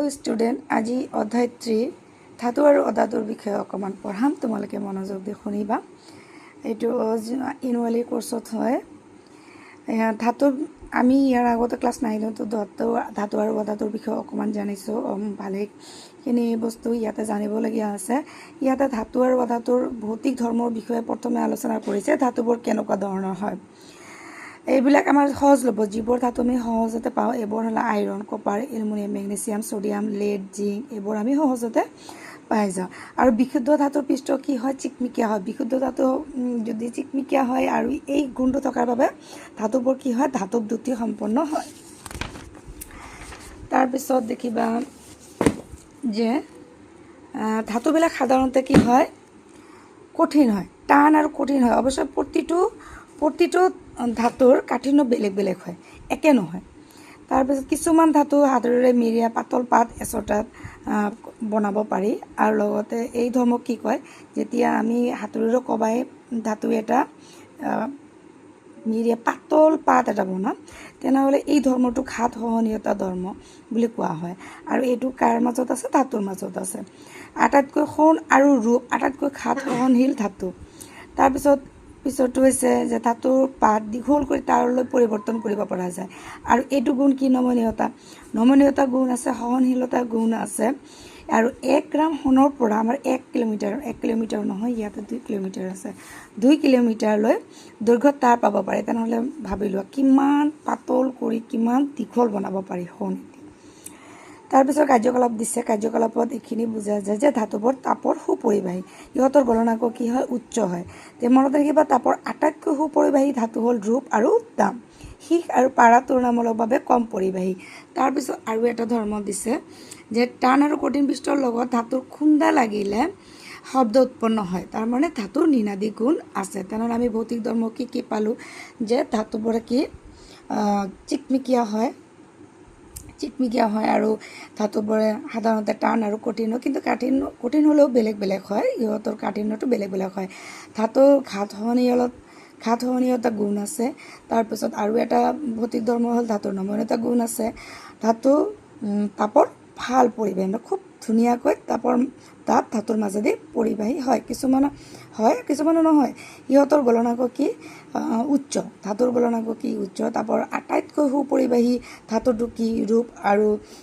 hello student आज अध्याय 3 धातु और अधातुर विषय अकमान पढ़ाम तुम्हारे मनोयोग दे शुनिबा ये एनुअली कोर्सत है धातु आमी यार आगते क्लास 9 तो धातु और अधातुर विषय अकमान जानिছো भालेखिनि बस्तु इयाते जानिबलगिया आछे इयाते धातु और अधातुर भौतिक धर्মৰ বিষয়ে प्रथमे आलोचना करिছে धातुবোৰ केनेকুৱা ধৰণৰ হয় এইবিলাক আমাৰ সহজ লব যিবোৰ ধাতু আমি সহজতে পাওঁ এইবোৰ হল iron copper aluminium magnesium sodium lead zinc এইবোৰ আমি সহজতে পাই যাওঁ আৰু বিশুদ্ধ ধাতুৰ পৃষ্ঠ কি হয় চিকমিকিয়া হয় বিশুদ্ধ ধাতু যদি চিকমিকিয়া হয় আৰু এই গুণটো থকাৰ বাবে ধাতুবোৰ কি হয় ধাতব দ্যুতি সম্পন্ন হয় তাৰ পিছত দেখিবা যে ধাতুবিলাক সাধাৰণতে কি হয় কঠিন হয় টান আৰু কঠিন হয় অৱশ্য প্ৰতিটো ধাতুৰ কাঠিন্য বেলেগ বেলেগ হয় একে নহয় তাৰ পিছত কিছুমান ধাতু হাতেৰে মিৰিয়া পাতল পাত এছটাত বনাব পাৰি আৰু লগতে এই ধৰ্মক কি কয় যেতিয়া আমি হাতেৰে কবাই ধাতু এটা মিৰিয়া পাতল পাত এটা বনাম তেনেহলে এই ধৰ্মটো ঘাত সহনীয়তা ধৰ্ম বুলি কোৱা হয় আৰু এইটো কাৰ মাজত আছে ধাতুৰ মাজত আছে আটাইতকৈ সৰল আৰু ৰূপ আটাইতকৈ ঘাত সহনশীল ধাতু তাৰ পিছতো হৈছে যে ধাতুৰ পাত দীঘল কৰি তাৰলৈ পৰিৱৰ্তন কৰিব পৰা যায় আৰু এইটো গুণ কি নমনীয়তা গুণ আছে সহনশীলতা গুণ আছে আৰু 1 গ্ৰাম সোণৰ পৰা আমাৰ 1 কিলোমিটাৰ নহয় ইয়াতে 2 কিলোমিটাৰ আছে 2 কিলোমিটাৰলৈ দৈৰ্ঘ্য তাৰ পাব পাৰে তেনেহলে ভাবি লোৱা কিমান পাতল কৰি কিমান দীঘল বনাব পাৰি সোণ তাৰ পিছত কাৰ্যকলাপ দিছে কাৰ্যকলাপত এখিনি বুজা যায় যে ধাতুবোৰ তাপৰ সুপৰিবাহী ইহতৰ গলনাঙ্ক কি হয় উচ্চ হয় তে মনত ৰাখিবা তাপৰ আটাইতকৈ সুপৰিবাহী ধাতু হল ৰূপ আৰু তাম হিক আৰু পাৰা তুলনামূলকভাৱে কম পৰিবাহী তাৰ পিছত আৰু এটা ধৰ্ম দিছে যে টান আৰু কঠিন পৃষ্ঠৰ লগত ধাতুৰ খুন্দা লাগিলে শব্দ উৎপন্ন হয় তাৰ মানে ধাতুৰ নিনাদী গুণ আছে তেনেহলে আমি ভৌতিক ধৰ্ম কি পালো যে ধাতুবোৰ কি চিকমিকিয়া হয় আৰু ধাতুবোৰে সাধাৰণতে টান আৰু কঠিন হয় কিন্তু কঠিন হলেও বেলেগ হয় ইহতৰ কাঠিন্যটো বেলেগ হয় ধাতুৰ ঘাত সহনীয়তা গুণ আছে তাৰ পিছত আৰু এটা ভৌতিক ধৰ্ম হল ধাতুৰ নমনীয়তা গুণ আছে ধাতু তাপৰ ভাল পৰিবাহী খুব ধুনীয়াকৈ তাপ ধাতুৰ মাজেদি পৰিবাহী হয় কিছুমানৰ নহয় ইহতৰ গলনাঙ্ক কি উচ্চ ধাতুৰ গলনাঙ্ক কি উচ্চ তাপৰ আটাইতকৈ সুপৰিবাহী ধাতুটো কি ৰূপ আৰু